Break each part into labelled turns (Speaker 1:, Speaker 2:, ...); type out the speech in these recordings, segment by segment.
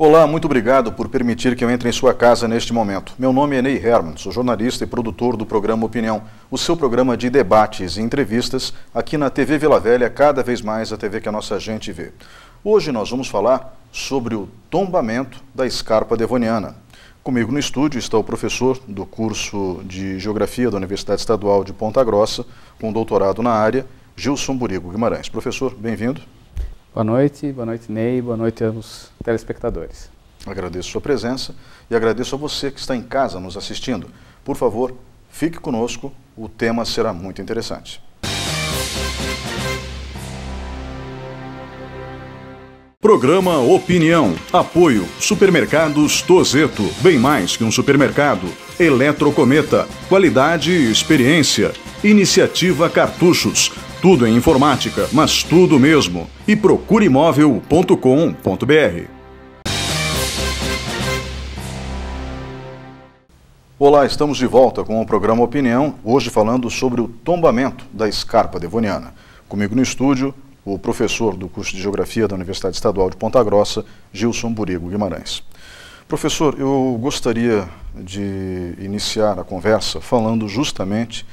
Speaker 1: Olá, muito obrigado por permitir que eu entre em sua casa neste momento. Meu nome é Ney Herman, sou jornalista e produtor do programa Opinião, o seu programa de debates e entrevistas aqui na TV Vila Velha, cada vez mais a TV que a nossa gente vê. Hoje nós vamos falar sobre o tombamento da escarpa devoniana. Comigo no estúdio está o professor do curso de Geografia da Universidade Estadual de Ponta Grossa, com doutorado na área, Gilson Burigo Guimarães. Professor, bem-vindo.
Speaker 2: Boa noite Ney, boa noite aos telespectadores.
Speaker 1: Agradeço sua presença e agradeço a você que está em casa nos assistindo. Por favor, fique conosco, o tema será muito interessante. Programa Opinião. Apoio Supermercados Tozeto, bem mais que um supermercado. Eletrocometa, qualidade e experiência. Iniciativa Cartuchos, tudo em informática, mas tudo mesmo. E procureimóvel.com.br. Olá, estamos de volta com o programa Opinião, hoje falando sobre o tombamento da escarpa devoniana. Comigo no estúdio, o professor do curso de Geografia da Universidade Estadual de Ponta Grossa, Gilson Burigo Guimarães. Professor, eu gostaria de iniciar a conversa falando justamente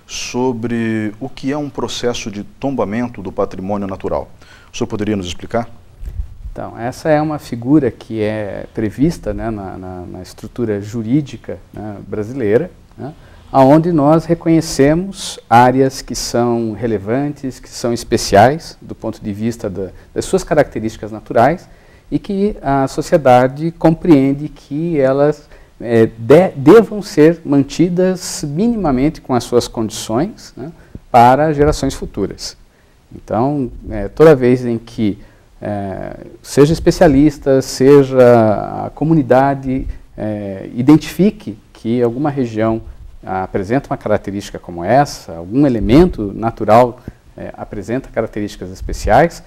Speaker 1: sobre o que é um processo de tombamento do patrimônio natural. O senhor poderia nos explicar?
Speaker 2: Então, essa é uma figura que é prevista, né, na estrutura jurídica, né, brasileira, né, onde nós reconhecemos áreas que são relevantes, que são especiais do ponto de vista das suas características naturais e que a sociedade compreende que elas devam ser mantidas minimamente com as suas condições, né, para gerações futuras. Então, toda vez em que seja especialista, seja a comunidade identifique que alguma região apresenta uma característica como essa, algum elemento natural apresenta características especiais,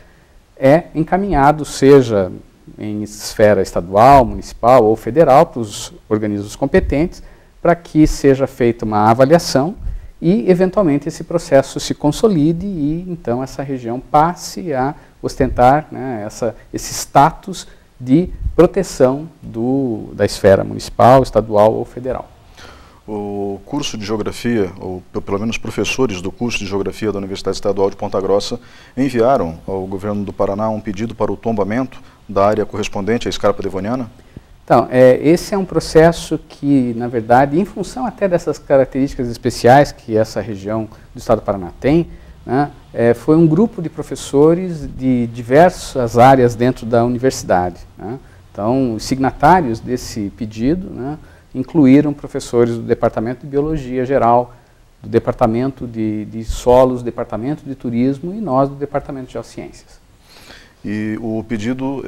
Speaker 2: é encaminhado, seja em esfera estadual, municipal ou federal, para os organismos competentes, para que seja feita uma avaliação e, eventualmente, esse processo se consolide e, então, essa região passe a ostentar, né, esse status de proteção da esfera municipal, estadual ou federal.
Speaker 1: O curso de Geografia, ou pelo menos professores do curso de Geografia da Universidade Estadual de Ponta Grossa, enviaram ao governo do Paraná um pedido para o tombamento da área correspondente à escarpa devoniana?
Speaker 2: Então, esse é um processo que, na verdade, em função até dessas características especiais que essa região do estado do Paraná tem, né, foi um grupo de professores de diversas áreas dentro da universidade, né. Então, os signatários desse pedido, né, incluíram professores do Departamento de Biologia Geral, do Departamento de Solos, do Departamento de Turismo e nós do Departamento de Geociências.
Speaker 1: E o pedido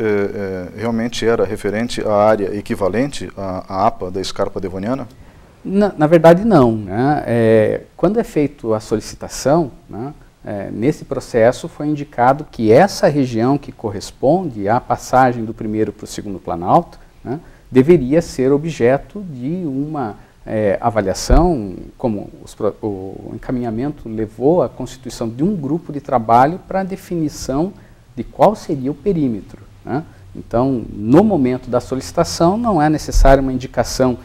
Speaker 1: realmente era referente à área equivalente à APA da escarpa devoniana?
Speaker 2: Na verdade, não, né? Quando é feita a solicitação, né, nesse processo foi indicado que essa região que corresponde à passagem do primeiro para o segundo planalto, né, deveria ser objeto de uma avaliação, como o encaminhamento levou à constituição de um grupo de trabalho para a definição de qual seria o perímetro, né? Então, no momento da solicitação, não é necessária uma indicação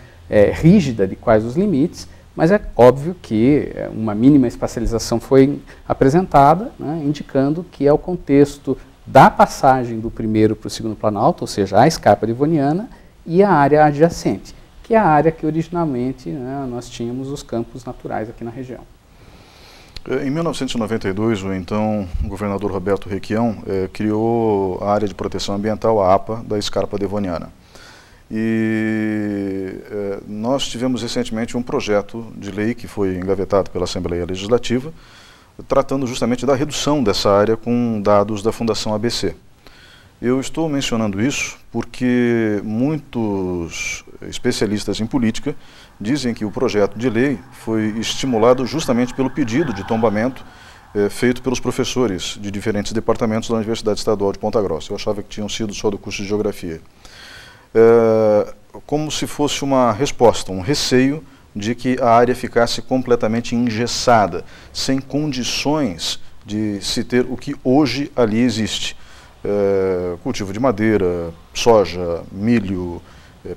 Speaker 2: rígida de quais os limites, mas é óbvio que uma mínima espacialização foi apresentada, né, indicando que é o contexto da passagem do primeiro para o segundo planalto, ou seja, a escarpa devoniana, e a área adjacente, que é a área que originalmente, né, nós tínhamos os campos naturais aqui na região.
Speaker 1: Em 1992, o então governador Roberto Requião criou a Área de Proteção Ambiental, a APA, da escarpa devoniana. E nós tivemos recentemente um projeto de lei que foi engavetado pela Assembleia Legislativa, tratando justamente da redução dessa área com dados da Fundação ABC. Eu estou mencionando isso porque muitos especialistas em política dizem que o projeto de lei foi estimulado justamente pelo pedido de tombamento feito pelos professores de diferentes departamentos da Universidade Estadual de Ponta Grossa. Eu achava que tinham sido só do curso de Geografia. Como se fosse uma resposta, um receio de que a área ficasse completamente engessada, sem condições de se ter o que hoje ali existe. cultivo de madeira, soja, milho,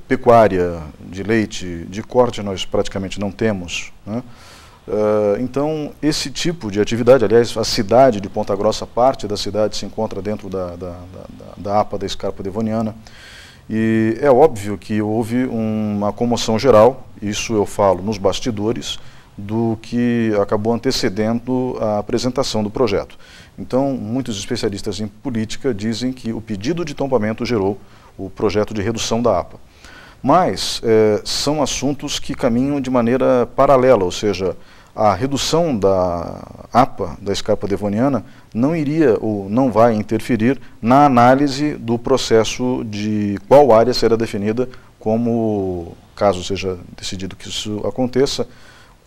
Speaker 1: pecuária de leite, de corte nós praticamente não temos, né? Então, esse tipo de atividade, aliás, a cidade de Ponta Grossa, parte da cidade se encontra dentro da APA da Escarpa Devoniana, e é óbvio que houve uma comoção geral, isso eu falo nos bastidores, do que acabou antecedendo a apresentação do projeto. Então, muitos especialistas em política dizem que o pedido de tombamento gerou o projeto de redução da APA. Mas são assuntos que caminham de maneira paralela, ou seja, a redução da APA, da Escarpa Devoniana, não iria ou não vai interferir na análise do processo de qual área será definida como, caso seja decidido que isso aconteça,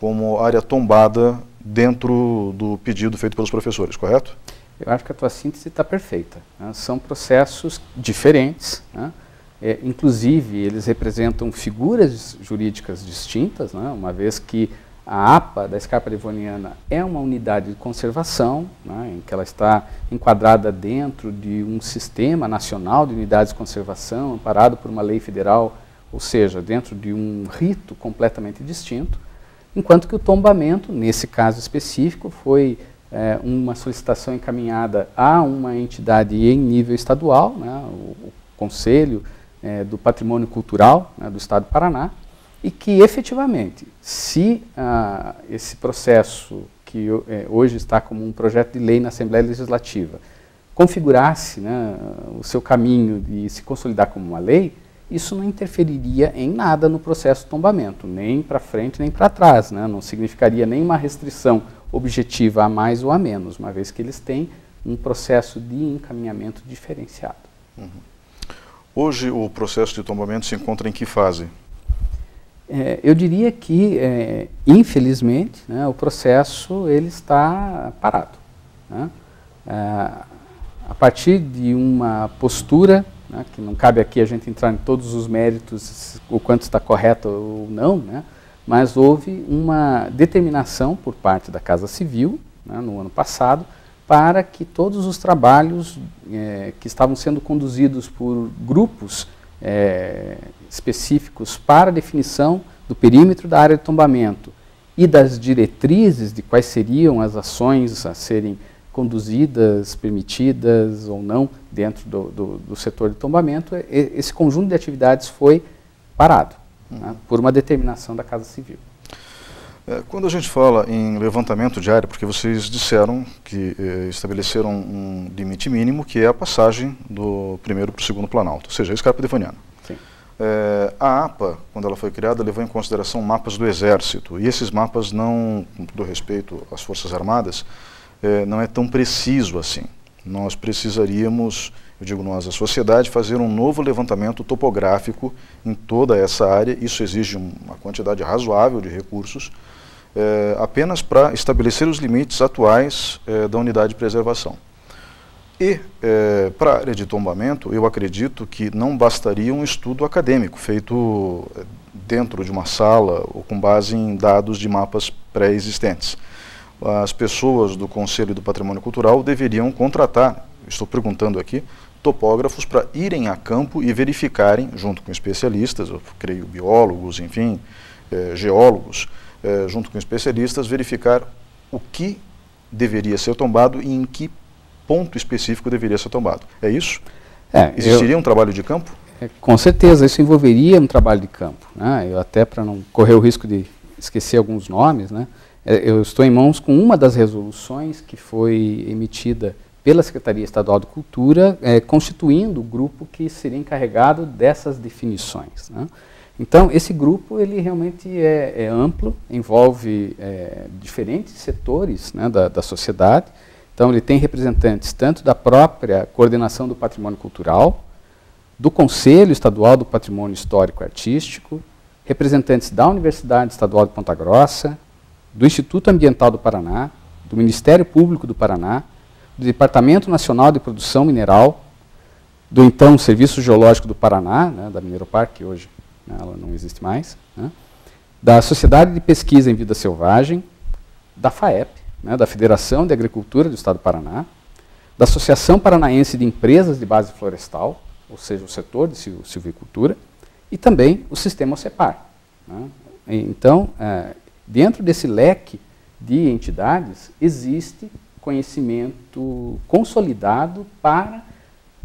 Speaker 1: como área tombada dentro do pedido feito pelos professores, correto?
Speaker 2: Eu acho que a tua síntese está perfeita, né? São processos diferentes, né? Inclusive eles representam figuras jurídicas distintas, né? Uma vez que a APA da Escarpa Devoniana é uma unidade de conservação, né, em que ela está enquadrada dentro de um sistema nacional de unidades de conservação, amparado por uma lei federal, ou seja, dentro de um rito completamente distinto, enquanto que o tombamento, nesse caso específico, foi uma solicitação encaminhada a uma entidade em nível estadual, né, o Conselho do Patrimônio Cultural, né, do Estado do Paraná, e que, efetivamente, se esse processo, que hoje está como um projeto de lei na Assembleia Legislativa, configurasse, né, o seu caminho de se consolidar como uma lei, isso não interferiria em nada no processo de tombamento, nem para frente nem para trás, né? Não significaria nenhuma restrição objetiva a mais ou a menos, uma vez que eles têm um processo de encaminhamento diferenciado.
Speaker 1: Uhum. Hoje o processo de tombamento se encontra em que fase?
Speaker 2: Eu diria que, infelizmente, né, o processo ele está parado, né? A partir de uma postura, né, que não cabe aqui a gente entrar em todos os méritos, o quanto está correto ou não, né, mas houve uma determinação por parte da Casa Civil, né, no ano passado, para que todos os trabalhos que estavam sendo conduzidos por grupos específicos para a definição do perímetro da área de tombamento e das diretrizes de quais seriam as ações a serem conduzidas, permitidas ou não dentro do setor de tombamento, esse conjunto de atividades foi parado, né, por uma determinação da Casa Civil.
Speaker 1: Quando a gente fala em levantamento de área, porque vocês disseram que estabeleceram um limite mínimo, que é a passagem do primeiro para o segundo planalto, ou seja, a Escarpa Devoniana.
Speaker 2: Sim.
Speaker 1: A APA, quando ela foi criada, levou em consideração mapas do Exército, e esses mapas não, com todo respeito às Forças Armadas, não é tão preciso assim. Nós precisaríamos, eu digo nós, a sociedade, fazer um novo levantamento topográfico em toda essa área. Isso exige uma quantidade razoável de recursos, apenas para estabelecer os limites atuais da unidade de preservação. E, para a área de tombamento, eu acredito que não bastaria um estudo acadêmico feito dentro de uma sala ou com base em dados de mapas pré-existentes. As pessoas do Conselho do Patrimônio Cultural deveriam contratar, estou perguntando aqui, topógrafos para irem a campo e verificarem, junto com especialistas, eu creio biólogos, enfim, geólogos, junto com especialistas, verificar o que deveria ser tombado e em que ponto específico deveria ser tombado. É isso? Existiria um trabalho de campo?
Speaker 2: Com certeza, isso envolveria um trabalho de campo, né? Eu até, para não correr o risco de esquecer alguns nomes, né? Eu estou em mãos com uma das resoluções que foi emitida pela Secretaria Estadual de Cultura, constituindo o grupo que seria encarregado dessas definições, né? Então, esse grupo ele realmente é amplo, envolve diferentes setores, né, da sociedade. Então, ele tem representantes tanto da própria coordenação do patrimônio cultural, do Conselho Estadual do Patrimônio Histórico e Artístico, representantes da Universidade Estadual de Ponta Grossa, do Instituto Ambiental do Paraná, do Ministério Público do Paraná, do Departamento Nacional de Produção Mineral, do então Serviço Geológico do Paraná, né, da Mineropar, que hoje, né, ela não existe mais, né, da Sociedade de Pesquisa em Vida Selvagem, da FAEP, né, da Federação de Agricultura do Estado do Paraná, da Associação Paranaense de Empresas de Base Florestal, ou seja, o setor de silvicultura, e também o sistema OCEPAR. Né? Então, dentro desse leque de entidades, existe conhecimento consolidado para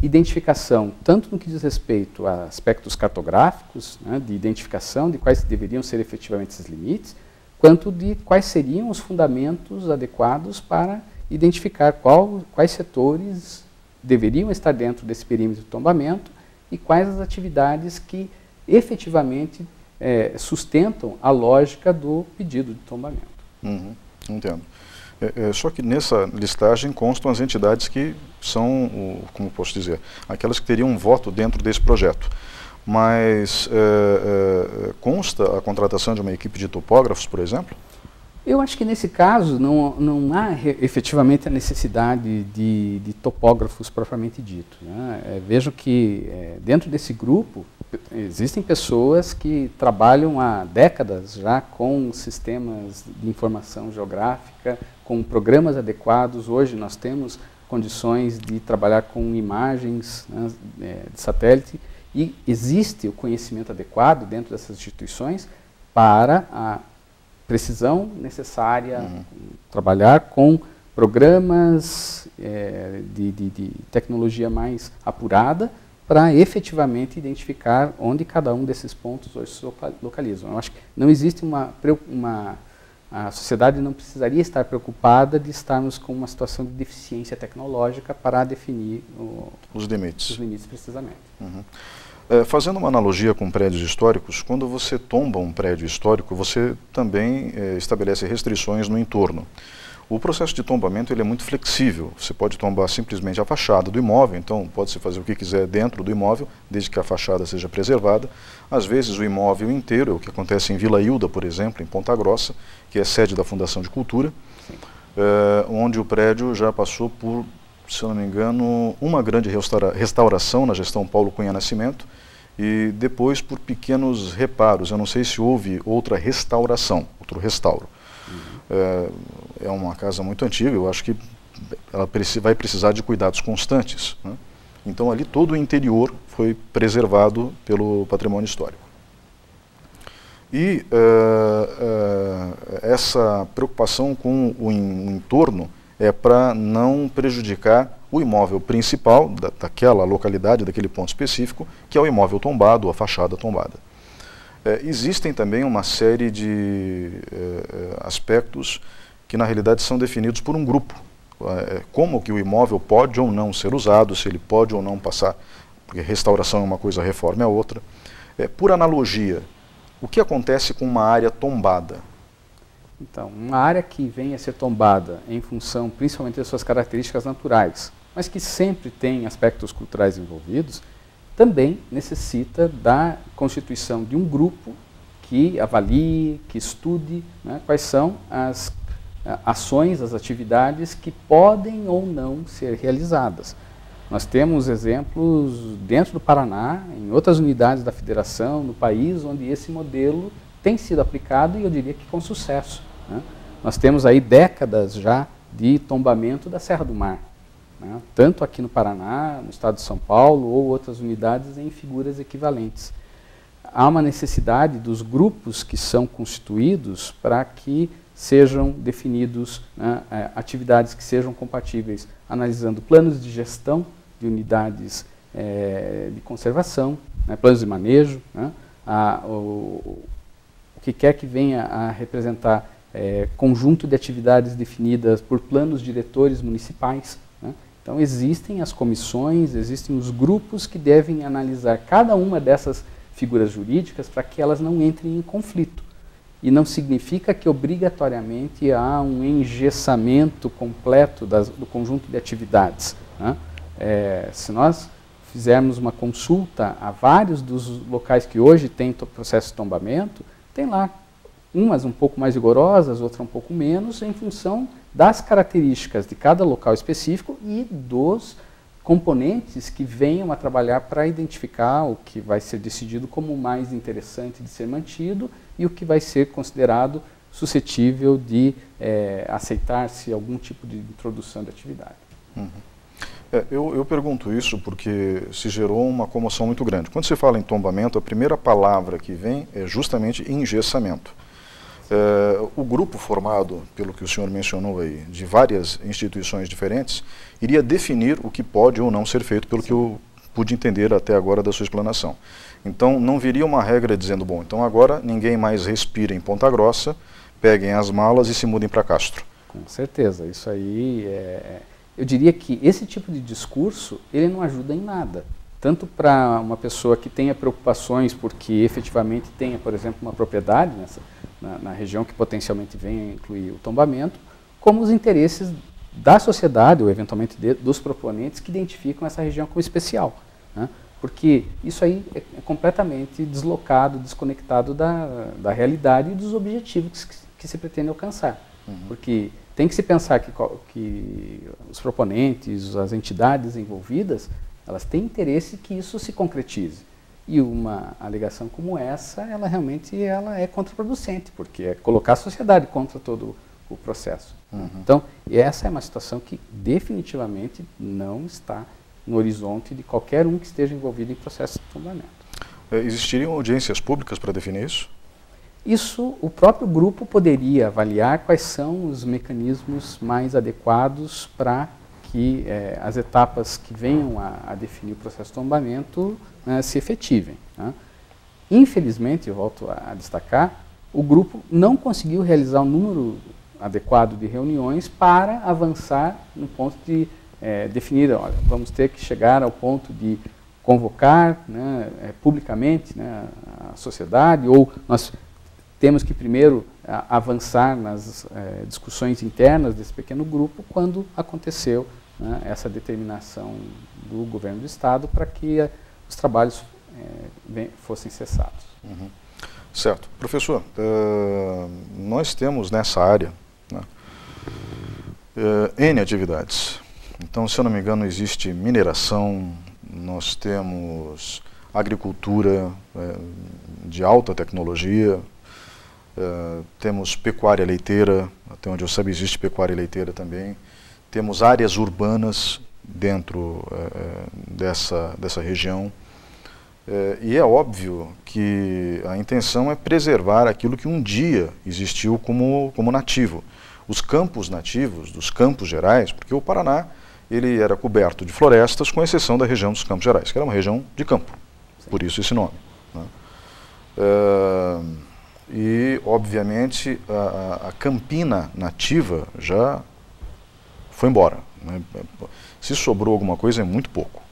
Speaker 2: identificação, tanto no que diz respeito a aspectos cartográficos, né, de identificação de quais deveriam ser efetivamente esses limites, quanto de quais seriam os fundamentos adequados para identificar quais setores deveriam estar dentro desse perímetro de tombamento e quais as atividades que efetivamente sustentam a lógica do pedido de tombamento.
Speaker 1: Uhum, entendo. Só que nessa listagem constam as entidades que são, como posso dizer, aquelas que teriam um voto dentro desse projeto. Mas consta a contratação de uma equipe de topógrafos, por exemplo?
Speaker 2: Eu acho que nesse caso não há efetivamente a necessidade de topógrafos propriamente dito. Né? Vejo que dentro desse grupo existem pessoas que trabalham há décadas já com sistemas de informação geográfica, com programas adequados. Hoje nós temos condições de trabalhar com imagens, né, de satélite, e existe o conhecimento adequado dentro dessas instituições para a precisão necessária, trabalhar com programas de tecnologia mais apurada para efetivamente identificar onde cada um desses pontos hoje se localizam. Eu acho que não existe a sociedade não precisaria estar preocupada de estarmos com uma situação de deficiência tecnológica para definir os limites precisamente.
Speaker 1: Uhum. Fazendo uma analogia com prédios históricos, quando você tomba um prédio histórico, você também estabelece restrições no entorno. O processo de tombamento ele é muito flexível. Você pode tombar simplesmente a fachada do imóvel, então pode-se fazer o que quiser dentro do imóvel, desde que a fachada seja preservada. Às vezes o imóvel inteiro, é o que acontece em Vila Hilda, por exemplo, em Ponta Grossa, que é sede da Fundação de Cultura, onde o prédio já passou por, se eu não me engano, uma grande restauração na gestão Paulo Cunha Nascimento, e depois por pequenos reparos. Eu não sei se houve outra restauração, outro restauro. É uma casa muito antiga, eu acho que ela vai precisar de cuidados constantes, né? Então ali todo o interior foi preservado pelo patrimônio histórico. E essa preocupação com o entorno é para não prejudicar o imóvel principal daquela localidade, daquele ponto específico, que é o imóvel tombado, a fachada tombada. Existem também uma série de aspectos que na realidade são definidos por um grupo. Como que o imóvel pode ou não ser usado, se ele pode ou não passar, porque restauração é uma coisa, reforma é outra. Por analogia, o que acontece com uma área tombada?
Speaker 2: Então, uma área que venha a ser tombada em função principalmente das suas características naturais, mas que sempre tem aspectos culturais envolvidos, também necessita da constituição de um grupo que avalie, que estude, né, quais são as ações, as atividades que podem ou não ser realizadas. Nós temos exemplos dentro do Paraná, em outras unidades da federação, no país, onde esse modelo tem sido aplicado e eu diria que com sucesso. Né? Nós temos aí décadas já de tombamento da Serra do Mar, né? Tanto aqui no Paraná, no estado de São Paulo ou outras unidades em figuras equivalentes. Há uma necessidade dos grupos que são constituídos para que sejam definidos, né, atividades que sejam compatíveis, analisando planos de gestão de unidades de conservação, né, planos de manejo, né, o que quer que venha a representar conjunto de atividades definidas por planos diretores municipais. Né. Então existem as comissões, existem os grupos que devem analisar cada uma dessas figuras jurídicas para que elas não entrem em conflito. E não significa que obrigatoriamente há um engessamento completo do conjunto de atividades. Né? Se nós fizermos uma consulta a vários dos locais que hoje têm processo de tombamento, tem lá umas um pouco mais rigorosas, outras um pouco menos, em função das características de cada local específico e dos componentes que venham a trabalhar para identificar o que vai ser decidido como o mais interessante de ser mantido e o que vai ser considerado suscetível de aceitar-se algum tipo de introdução de atividade.
Speaker 1: Uhum. Eu pergunto isso porque se gerou uma comoção muito grande. Quando se fala em tombamento, a primeira palavra que vem é justamente engessamento. O grupo formado, pelo que o senhor mencionou aí, de várias instituições diferentes, iria definir o que pode ou não ser feito, pelo que eu pude entender até agora da sua explanação. Então, não viria uma regra dizendo, bom, então agora ninguém mais respira em Ponta Grossa, peguem as malas e se mudem para Castro.
Speaker 2: Com certeza, isso aí eu diria que esse tipo de discurso, ele não ajuda em nada. Tanto para uma pessoa que tenha preocupações porque efetivamente tenha, por exemplo, uma propriedade na região que potencialmente venha a incluir o tombamento, como os interesses da sociedade, ou eventualmente dos proponentes que identificam essa região como especial. Né? Porque isso aí é completamente deslocado, desconectado da realidade e dos objetivos que se pretende alcançar. Porque tem que se pensar que os proponentes, as entidades envolvidas, elas têm interesse que isso se concretize. E uma alegação como essa, ela realmente é contraproducente, porque é colocar a sociedade contra todo o processo. Então, essa é uma situação que definitivamente não está no horizonte de qualquer um que esteja envolvido em processo de tombamento.
Speaker 1: Existiriam audiências públicas para definir isso?
Speaker 2: Isso, o próprio grupo poderia avaliar quais são os mecanismos mais adequados para que as etapas que venham a definir o processo de tombamento se efetivem. Né? Infelizmente, eu volto a destacar, o grupo não conseguiu realizar um número adequado de reuniões para avançar no ponto de definir, olha, vamos ter que chegar ao ponto de convocar publicamente a sociedade, ou nós temos que primeiro avançar nas discussões internas desse pequeno grupo quando aconteceu essa determinação do governo do Estado para que os trabalhos fossem cessados.
Speaker 1: Certo. Professor, nós temos nessa área N atividades. Então, se eu não me engano, existe mineração, nós temos agricultura de alta tecnologia, temos pecuária leiteira, até onde eu sei existe pecuária leiteira também. Temos áreas urbanas dentro dessa região. E é óbvio que a intenção é preservar aquilo que um dia existiu como nativo. Os campos nativos, dos Campos Gerais, porque o Paraná ele era coberto de florestas, com exceção da região dos Campos Gerais, que era uma região de campo, por isso esse nome. Né? E, obviamente, a campina nativa já foi embora. Né? Se sobrou alguma coisa, é muito pouco.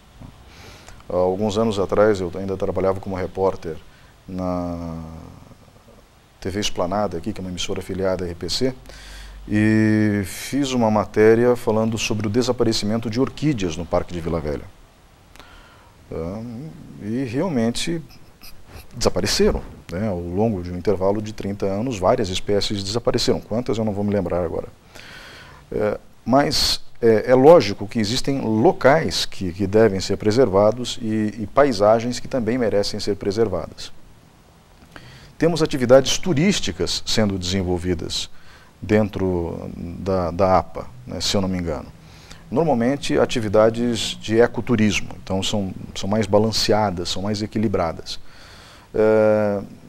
Speaker 1: Há alguns anos atrás, eu ainda trabalhava como repórter na TV Esplanada, aqui, que é uma emissora afiliada à RPC, e fiz uma matéria falando sobre o desaparecimento de orquídeas no Parque de Vila Velha. E realmente desapareceram. Né? Ao longo de um intervalo de 30 anos, várias espécies desapareceram. Quantas eu não vou me lembrar agora. Mas é lógico que existem locais que devem ser preservados e paisagens que também merecem ser preservadas. Temos atividades turísticas sendo desenvolvidas dentro da APA, né, se eu não me engano. Normalmente atividades de ecoturismo, então são mais balanceadas, são mais equilibradas.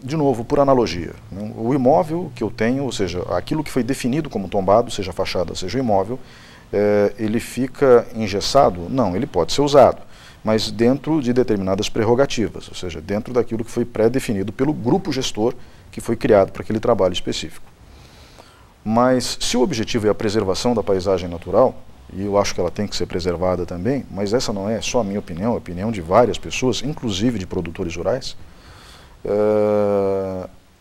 Speaker 1: De novo, por analogia, né, o imóvel que eu tenho, ou seja, aquilo que foi definido como tombado, seja a fachada, seja o imóvel, ele fica engessado? Não, ele pode ser usado, mas dentro de determinadas prerrogativas, ou seja, dentro daquilo que foi pré-definido pelo grupo gestor que foi criado para aquele trabalho específico. Mas se o objetivo é a preservação da paisagem natural, e eu acho que ela tem que ser preservada também, mas essa não é só a minha opinião, é a opinião de várias pessoas, inclusive de produtores rurais,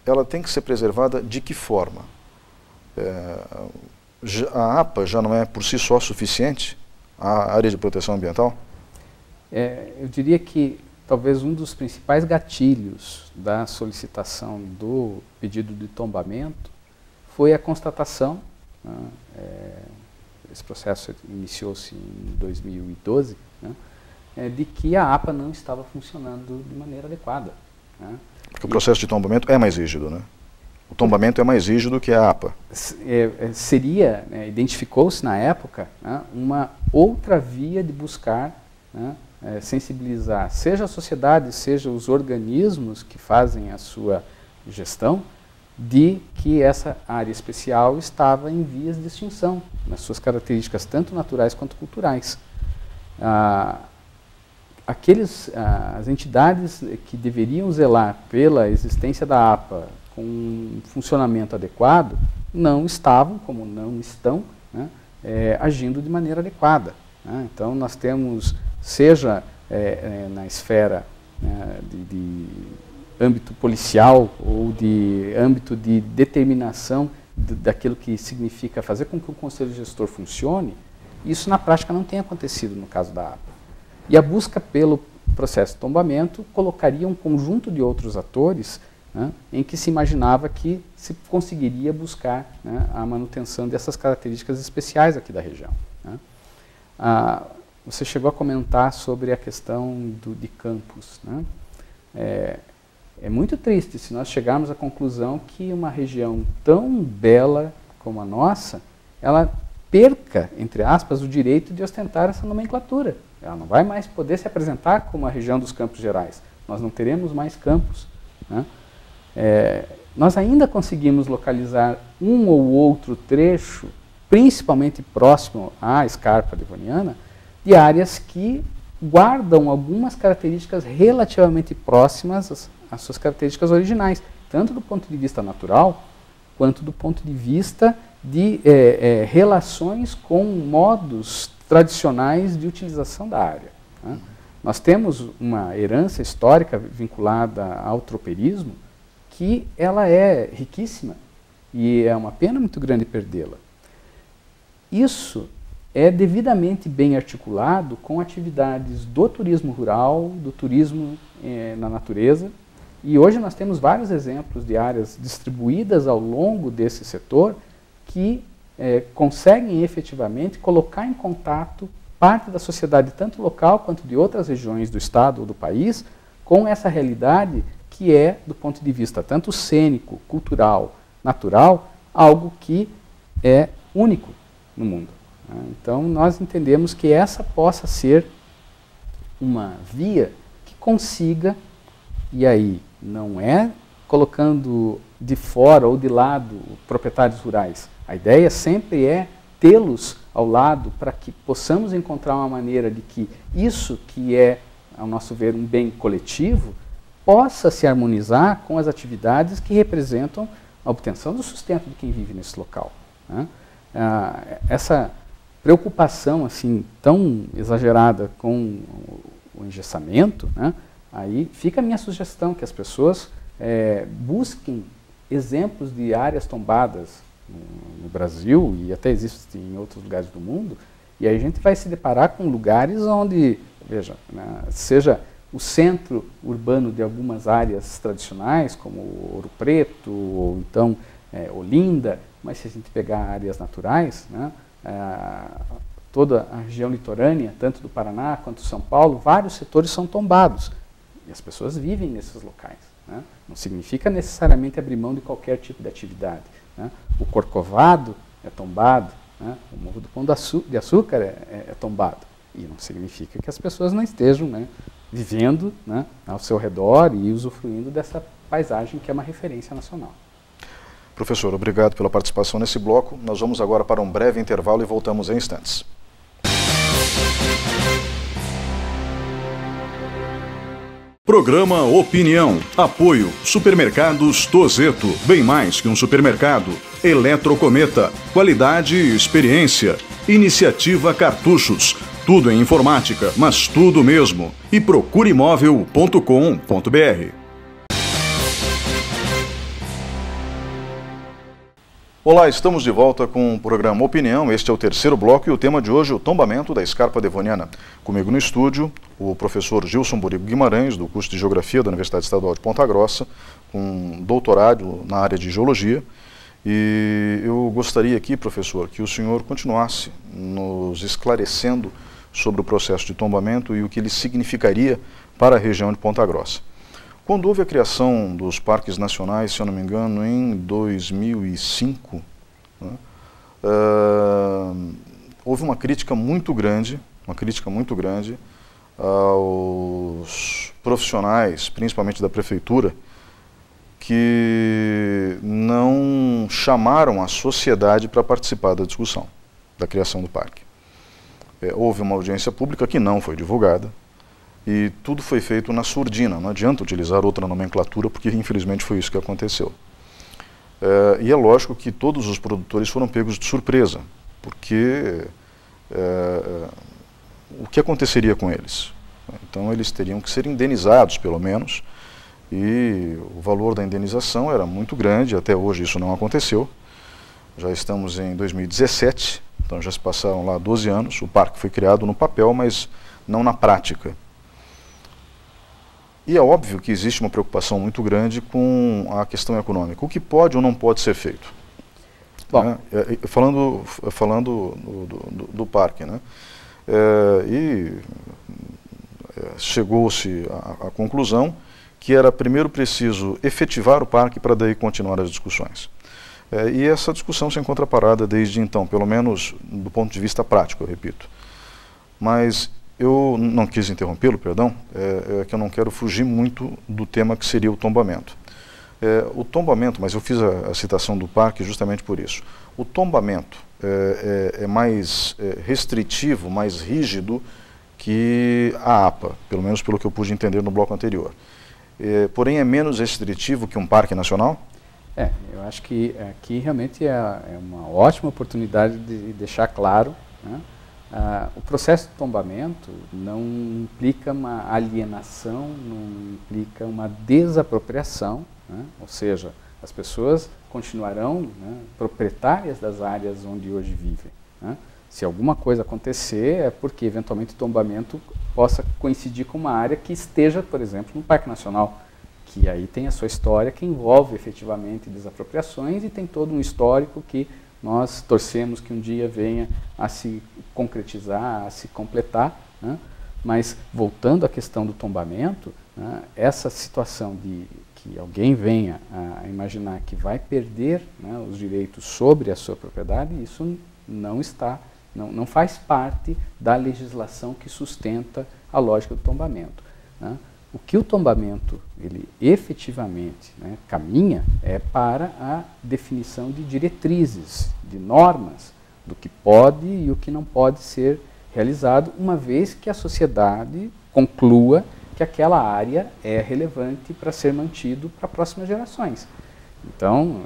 Speaker 1: ela tem que ser preservada de que forma? A APA já não é por si só suficiente, a área de proteção ambiental?
Speaker 2: Eu diria que talvez um dos principais gatilhos da solicitação do pedido de tombamento foi a constatação, esse processo iniciou-se em 2012, de que a APA não estava funcionando de maneira adequada. Né?
Speaker 1: Porque o processo de tombamento é mais rígido, né? O tombamento é mais rígido que a APA.
Speaker 2: Seria, identificou-se na época, né, uma outra via de buscar, né, sensibilizar, seja a sociedade, seja os organismos que fazem a sua gestão, de que essa área especial estava em vias de extinção, nas suas características tanto naturais quanto culturais. As entidades que deveriam zelar pela existência da APA com um funcionamento adequado, não estavam, como não estão, né, agindo de maneira adequada. Né? Então, nós temos, seja na esfera, né, de âmbito policial ou de âmbito de determinação daquilo que significa fazer com que o Conselho Gestor funcione, isso na prática não tem acontecido no caso da APA. E a busca pelo processo de tombamento colocaria um conjunto de outros atores, né, em que se imaginava que se conseguiria buscar, né, a manutenção dessas características especiais aqui da região. Né. Você chegou a comentar sobre a questão de campos. Né. É muito triste se nós chegarmos à conclusão que uma região tão bela como a nossa, ela perca, entre aspas, o direito de ostentar essa nomenclatura. Ela não vai mais poder se apresentar como a região dos Campos Gerais. Nós não teremos mais campos. Né? Nós ainda conseguimos localizar um ou outro trecho, principalmente próximo à escarpa devoniana, de áreas que guardam algumas características relativamente próximas às suas características originais, tanto do ponto de vista natural, quanto do ponto de vista de relações com modos tradicionais de utilização da área. Né? Nós temos uma herança histórica vinculada ao tropeirismo, que ela é riquíssima e é uma pena muito grande perdê-la. Isso é devidamente bem articulado com atividades do turismo rural, do turismo na natureza, e hoje nós temos vários exemplos de áreas distribuídas ao longo desse setor que conseguem efetivamente colocar em contato parte da sociedade, tanto local quanto de outras regiões do estado ou do país, com essa realidade que é, do ponto de vista tanto cênico, cultural, natural, algo que é único no mundo. Então, nós entendemos que essa possa ser uma via que consiga, e aí não é colocando de fora ou de lado proprietários rurais. A ideia sempre é tê-los ao lado para que possamos encontrar uma maneira de que isso que é, ao nosso ver, um bem coletivo, possa se harmonizar com as atividades que representam a obtenção do sustento de quem vive nesse local. Né? Essa preocupação assim tão exagerada com o engessamento, né? Aí fica a minha sugestão que as pessoas busquem exemplos de áreas tombadas no Brasil, e até existem em outros lugares do mundo, e aí a gente vai se deparar com lugares onde, veja, né, seja o centro urbano de algumas áreas tradicionais, como Ouro Preto, ou então Olinda, mas se a gente pegar áreas naturais, né, toda a região litorânea, tanto do Paraná quanto de São Paulo, vários setores são tombados, e as pessoas vivem nesses locais. Né? Não significa necessariamente abrir mão de qualquer tipo de atividade. Né? O Corcovado é tombado, né? O Morro do Pão de Açúcar é tombado. E não significa que as pessoas não estejam, né, vivendo, né, ao seu redor e usufruindo dessa paisagem que é uma referência nacional.
Speaker 1: Professor, obrigado pela participação nesse bloco. Nós vamos agora para um breve intervalo e voltamos em instantes.
Speaker 3: Programa Opinião. Apoio. Supermercados Tozeto. Bem mais que um supermercado. Eletrocometa. Qualidade e experiência. Iniciativa Cartuchos. Tudo em informática, mas tudo mesmo. E procureimóvel.com.br.
Speaker 1: Olá, estamos de volta com o programa Opinião. Este é o terceiro bloco e o tema de hoje é o tombamento da escarpa devoniana. Comigo no estúdio, o professor Gilson Borigo Guimarães, do curso de Geografia da Universidade Estadual de Ponta Grossa, com doutorado na área de Geologia. E eu gostaria aqui, professor, que o senhor continuasse nos esclarecendo sobre o processo de tombamento e o que ele significaria para a região de Ponta Grossa. Quando houve a criação dos parques nacionais, se eu não me engano, em 2005, né, houve uma crítica muito grande aos profissionais, principalmente da prefeitura, que não chamaram a sociedade para participar da discussão da criação do parque. Houve uma audiência pública que não foi divulgada e tudo foi feito na surdina. Não adianta utilizar outra nomenclatura, porque infelizmente foi isso que aconteceu. E é lógico que todos os produtores foram pegos de surpresa, porque o que aconteceria com eles? Então eles teriam que ser indenizados, pelo menos, e o valor da indenização era muito grande. Até hoje isso não aconteceu. Já estamos em 2017, então já se passaram lá 12 anos, o parque foi criado no papel, mas não na prática. E é óbvio que existe uma preocupação muito grande com a questão econômica. O que pode ou não pode ser feito? Bom, né? Falando do parque, né? Chegou-se à conclusão que era primeiro preciso efetivar o parque para daí continuar as discussões. E essa discussão se encontra parada desde então, pelo menos do ponto de vista prático, eu repito. Mas eu não quis interrompê-lo, perdão, que eu não quero fugir muito do tema que seria o tombamento. O tombamento, mas eu fiz a citação do parque justamente por isso. O tombamento é mais restritivo, mais rígido que a APA, pelo menos pelo que eu pude entender no bloco anterior. Porém, é menos restritivo que um parque nacional?
Speaker 2: Eu acho que aqui realmente é uma ótima oportunidade de deixar claro, né? O processo de tombamento não implica uma alienação, não implica uma desapropriação, né? Ou seja, as pessoas continuarão, né, proprietárias das áreas onde hoje vivem, né? Se alguma coisa acontecer, é porque eventualmente o tombamento possa coincidir com uma área que esteja, por exemplo, no Parque Nacional, que aí tem a sua história que envolve efetivamente desapropriações e tem todo um histórico que nós torcemos que um dia venha a se concretizar, a se completar, né? Mas voltando à questão do tombamento, né, essa situação de que alguém venha a imaginar que vai perder, né, os direitos sobre a sua propriedade, isso não faz parte da legislação que sustenta a lógica do tombamento, né? O que o tombamento ele efetivamente, né, caminha é para a definição de diretrizes, de normas, do que pode e o que não pode ser realizado, uma vez que a sociedade conclua que aquela área é relevante para ser mantido para próximas gerações. Então,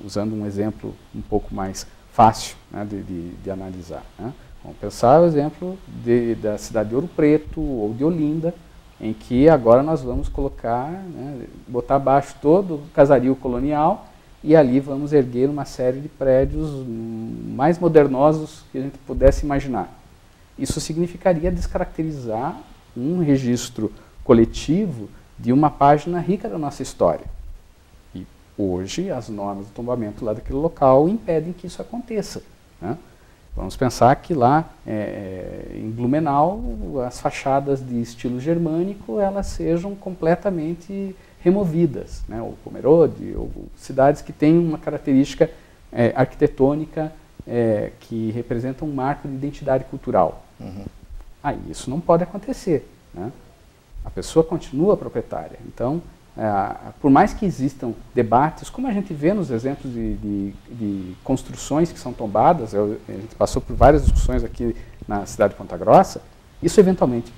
Speaker 2: usando um exemplo um pouco mais fácil, né, de analisar, né? Vamos pensar o exemplo da cidade de Ouro Preto ou de Olinda, em que agora nós vamos colocar, né, botar abaixo todo o casario colonial e ali vamos erguer uma série de prédios mais modernosos que a gente pudesse imaginar. Isso significaria descaracterizar um registro coletivo de uma página rica da nossa história. E hoje as normas do tombamento lá daquele local impedem que isso aconteça, né? Vamos pensar que lá em Blumenau as fachadas de estilo germânico elas sejam completamente removidas, né? Ou Pomerode, ou cidades que têm uma característica arquitetônica que representa um marco de identidade cultural. Uhum. Aí isso não pode acontecer, né? A pessoa continua proprietária. Então, por mais que existam debates, como a gente vê nos exemplos de construções que são tombadas, a gente passou por várias discussões aqui na cidade de Ponta Grossa, isso eventualmente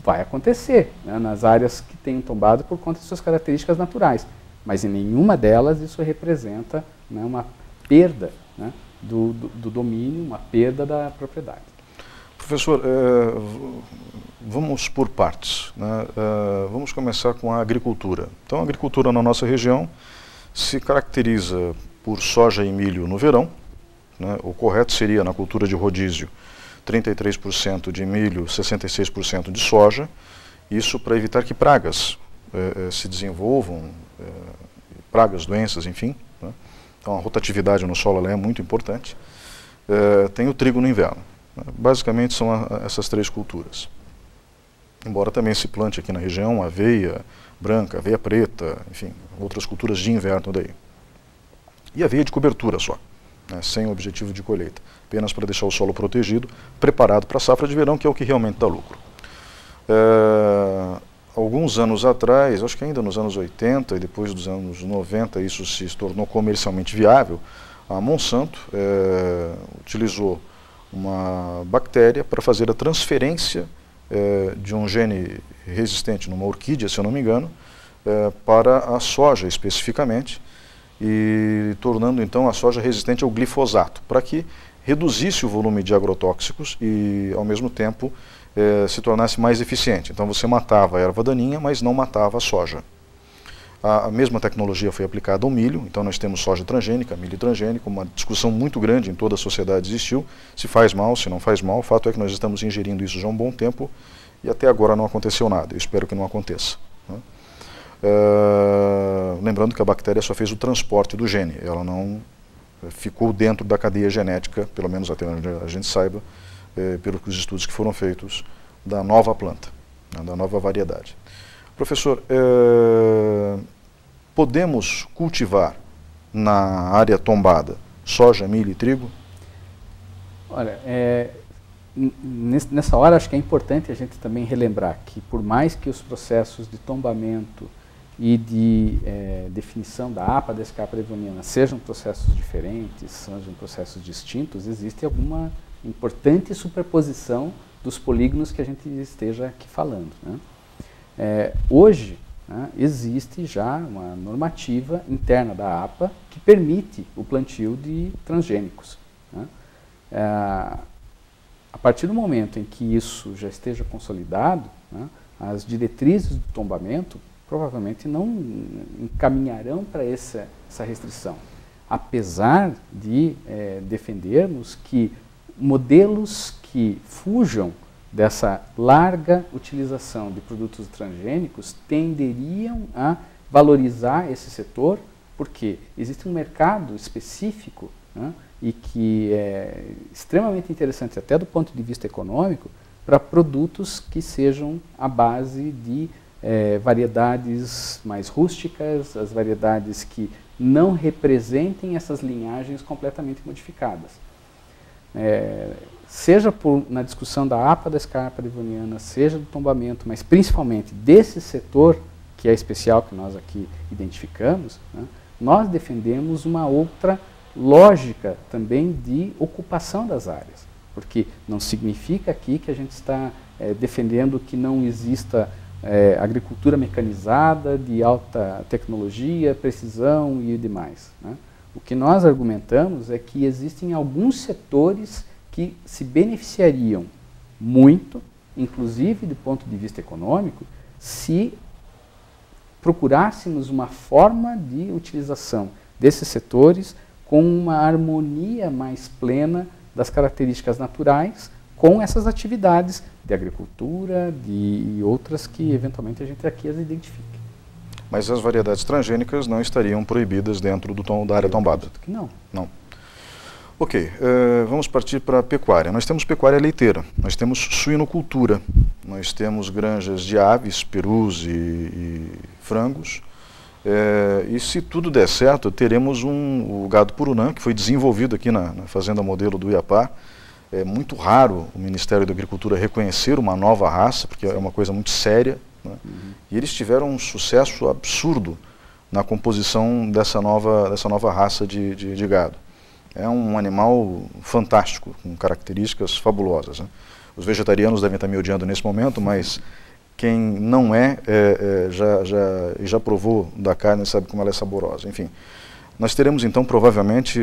Speaker 2: vai acontecer, né, nas áreas que têm tombado por conta de suas características naturais. Mas em nenhuma delas isso representa, né, uma perda, né, do domínio, uma perda da propriedade.
Speaker 1: Professor, vamos por partes, né? Vamos começar com a agricultura. Então, a agricultura na nossa região se caracteriza por soja e milho no verão, né? O correto seria, na cultura de rodízio, 33% de milho, 66% de soja, isso para evitar que pragas se desenvolvam, pragas, doenças, enfim, né? Então, a rotatividade no solo ela é muito importante. Tem o trigo no inverno. Basicamente são essas três culturas. embora também se plante aqui na região aveia branca, aveia preta, enfim, outras culturas de inverno daí. E aveia de cobertura só, né, sem objetivo de colheita, apenas para deixar o solo protegido, preparado para a safra de verão, que é o que realmente dá lucro. Alguns anos atrás, acho que ainda nos anos 80 e depois dos anos 90, isso se tornou comercialmente viável, a Monsanto utilizou uma bactéria para fazer a transferência de um gene resistente numa orquídea, se eu não me engano, para a soja especificamente, e tornando então a soja resistente ao glifosato, para que reduzisse o volume de agrotóxicos e ao mesmo tempo se tornasse mais eficiente. Então você matava a erva daninha, mas não matava a soja. A mesma tecnologia foi aplicada ao milho, então nós temos soja transgênica, milho transgênico, uma discussão muito grande em toda a sociedade existiu, se faz mal, se não faz mal. O fato é que nós estamos ingerindo isso já há um bom tempo e até agora não aconteceu nada. Eu espero que não aconteça, né? Lembrando que a bactéria só fez o transporte do gene, ela não ficou dentro da cadeia genética, pelo menos até onde a gente saiba, pelos estudos que foram feitos da nova planta, né, da nova variedade. Professor, podemos cultivar na área tombada soja, milho e trigo?
Speaker 2: Olha, nessa hora acho que é importante a gente também relembrar que por mais que os processos de tombamento e de definição da APA, da escarpa devoniana, sejam processos diferentes, sejam processos distintos, existe alguma importante superposição dos polígonos que a gente esteja aqui falando, né? Hoje, né, existe já uma normativa interna da APA que permite o plantio de transgênicos, né? A partir do momento em que isso já esteja consolidado, né, as diretrizes do tombamento provavelmente não encaminharão para essa restrição, apesar de defendermos que modelos que fujam dessa larga utilização de produtos transgênicos tenderiam a valorizar esse setor, porque existe um mercado específico, né, e que é extremamente interessante até do ponto de vista econômico para produtos que sejam à base de variedades mais rústicas, as variedades que não representem essas linhagens completamente modificadas. Seja na discussão da APA da escarpa devoniana, seja do tombamento, mas principalmente desse setor, que é especial que nós aqui identificamos, né, nós defendemos uma outra lógica também de ocupação das áreas, porque não significa aqui que a gente está defendendo que não exista agricultura mecanizada, de alta tecnologia, precisão e demais, né? O que nós argumentamos é que existem alguns setores que se beneficiariam muito, inclusive do ponto de vista econômico, se procurássemos uma forma de utilização desses setores com uma harmonia mais plena das características naturais com essas atividades de agricultura e outras que eventualmente a gente aqui as identifique.
Speaker 1: Mas as variedades transgênicas não estariam proibidas dentro da área tombada?
Speaker 2: Que não.
Speaker 1: Não. Ok, vamos partir para a pecuária. Nós temos pecuária leiteira, nós temos suinocultura, nós temos granjas de aves, perus e frangos, e se tudo der certo, teremos o gado purunã, que foi desenvolvido aqui na Fazenda Modelo do Iapar. É muito raro o Ministério da Agricultura reconhecer uma nova raça, porque é uma coisa muito séria, né? E eles tiveram um sucesso absurdo na composição dessa nova raça de gado. É um animal fantástico, com características fabulosas, né? Os vegetarianos devem estar me odiando nesse momento, mas quem não já provou da carne sabe como ela é saborosa. Enfim, nós teremos então provavelmente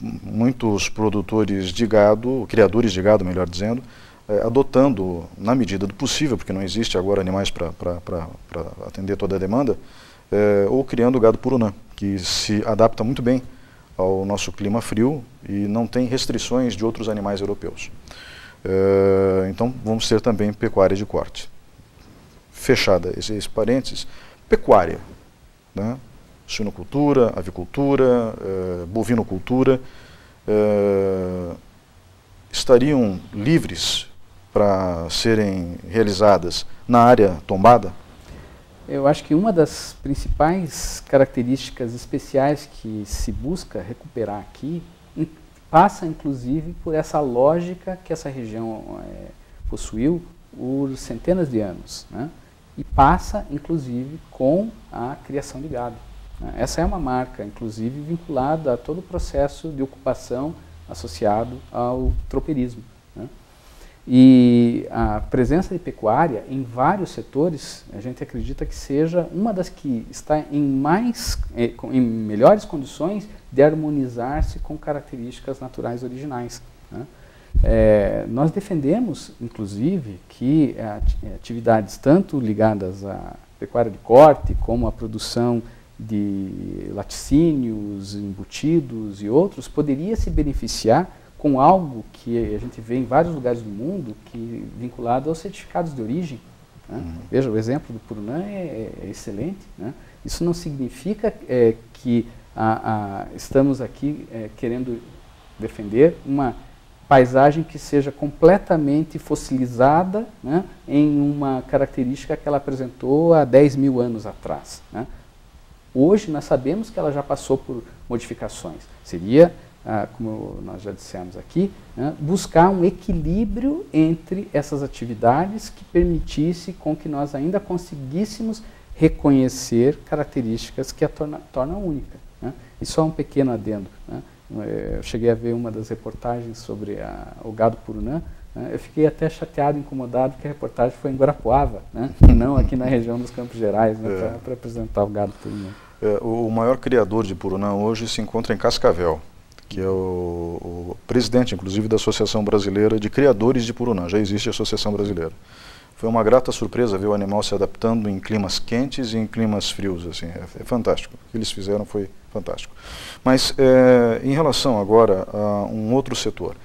Speaker 1: muitos produtores de gado, criadores de gado, melhor dizendo, adotando na medida do possível, porque não existe agora animais para atender toda a demanda, ou criando gado purunã, que se adapta muito bem ao nosso clima frio e não tem restrições de outros animais europeus. Então vamos ter também pecuária de corte. Fechada esse parênteses, pecuária, né? Suinocultura, avicultura, bovinocultura, estariam livres para serem realizadas na área tombada?
Speaker 2: Eu acho que uma das principais características especiais que se busca recuperar aqui passa, inclusive, por essa lógica que essa região possuiu por centenas de anos, né? E passa, inclusive, com a criação de gado, né? Essa é uma marca, inclusive, vinculada a todo o processo de ocupação associado ao tropeirismo, né? E a presença de pecuária em vários setores, a gente acredita que seja uma das que está em melhores condições de harmonizar-se com características naturais originais, né? Nós defendemos, inclusive, que atividades tanto ligadas à pecuária de corte, como à produção de laticínios, embutidos e outros, poderia se beneficiar com algo que a gente vê em vários lugares do mundo, vinculado aos certificados de origem, né? Veja, o exemplo do Purunã é excelente, né? Isso não significa que estamos aqui querendo defender uma paisagem que seja completamente fossilizada, né, em uma característica que ela apresentou há 10 mil anos atrás, né? Hoje nós sabemos que ela já passou por modificações. Seria, como nós já dissemos aqui, né, buscar um equilíbrio entre essas atividades que permitisse com que nós ainda conseguíssemos reconhecer características que a tornam única, né? E só um pequeno adendo, né? Eu cheguei a ver uma das reportagens sobre o gado Purunã, né? Eu fiquei até chateado, incomodado, que a reportagem foi em Guarapuava, né? E não aqui na região dos Campos Gerais, né? Para apresentar o gado Purunã.
Speaker 1: O maior criador de Purunã hoje se encontra em Cascavel, que é o presidente, inclusive, da Associação Brasileira de Criadores de Purunã. Já existe a Associação Brasileira. Foi uma grata surpresa ver o animal se adaptando em climas quentes e em climas frios. Assim, é fantástico. O que eles fizeram foi fantástico. Mas, em relação agora a um outro setor,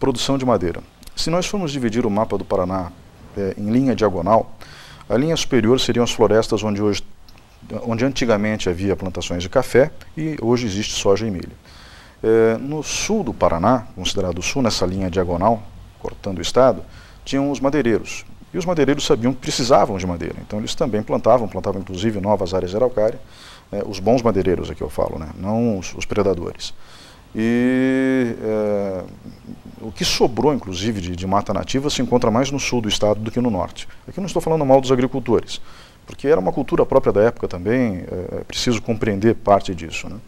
Speaker 1: produção de madeira. Se nós formos dividir o mapa do Paraná em linha diagonal, a linha superior seriam as florestas onde antigamente havia plantações de café e hoje existe soja e milho. No sul do Paraná, considerado o sul nessa linha diagonal, cortando o estado, tinham os madeireiros. E os madeireiros sabiam que precisavam de madeira, então eles também plantavam inclusive novas áreas de araucária, os bons madeireiros aqui eu falo, né? Não os predadores. E o que sobrou, inclusive, de mata nativa se encontra mais no sul do estado do que no norte. Aqui não estou falando mal dos agricultores, porque era uma cultura própria da época também, é preciso compreender parte disso, né?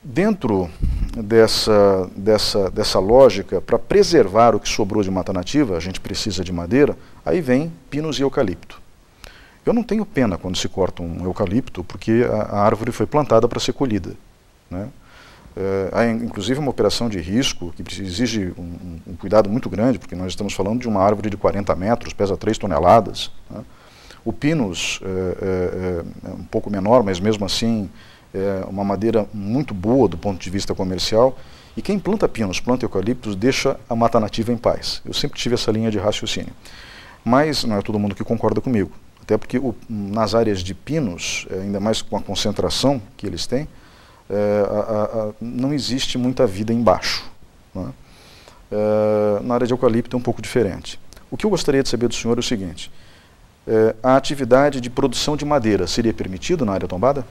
Speaker 1: Dentro dessa lógica, para preservar o que sobrou de mata nativa, a gente precisa de madeira, aí vem pinos e eucalipto. Eu não tenho pena quando se corta um eucalipto, porque a árvore foi plantada para ser colhida, né? Há inclusive uma operação de risco que exige um cuidado muito grande, porque nós estamos falando de uma árvore de 40 metros, pesa 3 toneladas, né? O pinus é um pouco menor, mas mesmo assim é uma madeira muito boa do ponto de vista comercial, e quem planta pinos, planta eucaliptos, deixa a mata nativa em paz. Eu sempre tive essa linha de raciocínio. Mas não é todo mundo que concorda comigo, até porque nas áreas de pinos, ainda mais com a concentração que eles têm, não existe muita vida embaixo, né? Na área de eucalipto é um pouco diferente. O que eu gostaria de saber do senhor é o seguinte: a atividade de produção de madeira seria permitida na área tombada?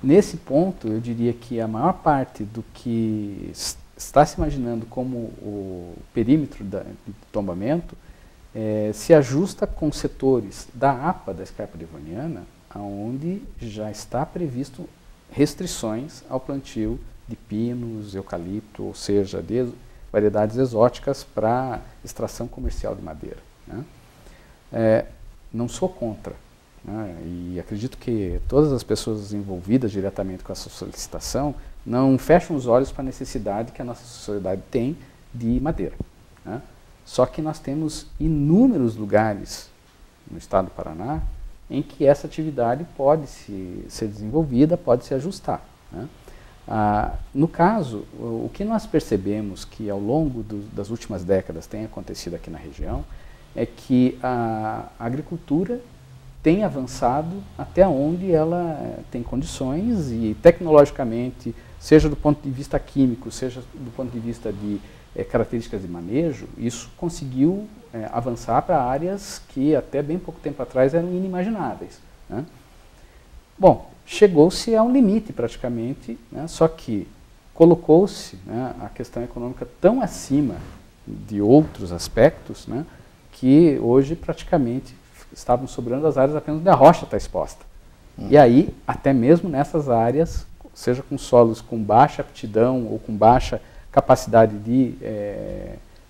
Speaker 2: Nesse ponto, eu diria que a maior parte do que está se imaginando como o perímetro de tombamento se ajusta com setores da APA, da Escarpa Devoniana, onde já está previsto restrições ao plantio de pinos, eucalipto, ou seja, de variedades exóticas para extração comercial de madeira, né? Não sou contra, né? E acredito que todas as pessoas envolvidas diretamente com essa solicitação não fecham os olhos para a necessidade que a nossa sociedade tem de madeira, né? Só que nós temos inúmeros lugares no estado do Paraná em que essa atividade pode ser desenvolvida, pode se ajustar, né? No caso, o que nós percebemos que ao longo das últimas décadas tem acontecido aqui na região é que a agricultura tem avançado até onde ela tem condições e tecnologicamente, seja do ponto de vista químico, seja do ponto de vista de características de manejo, isso conseguiu avançar para áreas que até bem pouco tempo atrás eram inimagináveis, né? Bom, chegou-se a um limite praticamente, né? Só que colocou-se, né, a questão econômica tão acima de outros aspectos, né, que hoje praticamente estavam sobrando as áreas apenas onde a rocha está exposta. E aí, até mesmo nessas áreas, seja com solos com baixa aptidão ou com baixa capacidade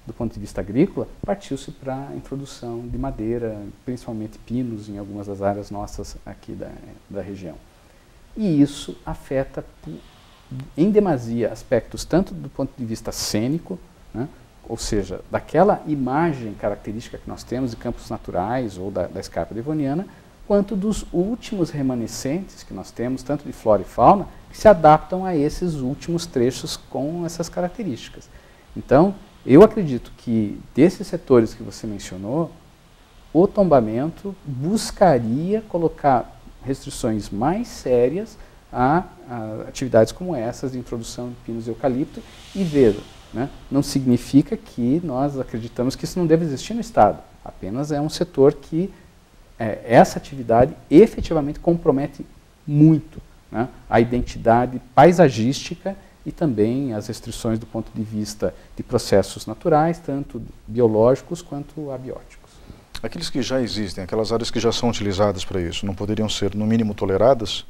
Speaker 2: do ponto de vista agrícola, partiu-se para a introdução de madeira, principalmente pinos, em algumas das áreas nossas aqui da região. E isso afeta em demasia aspectos tanto do ponto de vista cênico, né, ou seja, daquela imagem característica que nós temos de campos naturais ou da escarpa devoniana, quanto dos últimos remanescentes que nós temos, tanto de flora e fauna, que se adaptam a esses últimos trechos com essas características. Então, eu acredito que desses setores que você mencionou, o tombamento buscaria colocar restrições mais sérias a atividades como essas de introdução de pinos e eucalipto. E veja, né, não significa que nós acreditamos que isso não deve existir no Estado, apenas é um setor que essa atividade efetivamente compromete muito, né, a identidade paisagística e também as restrições do ponto de vista de processos naturais, tanto biológicos quanto abióticos.
Speaker 1: Aqueles que já existem, aquelas áreas que já são utilizadas para isso, não poderiam ser, no mínimo, toleradas?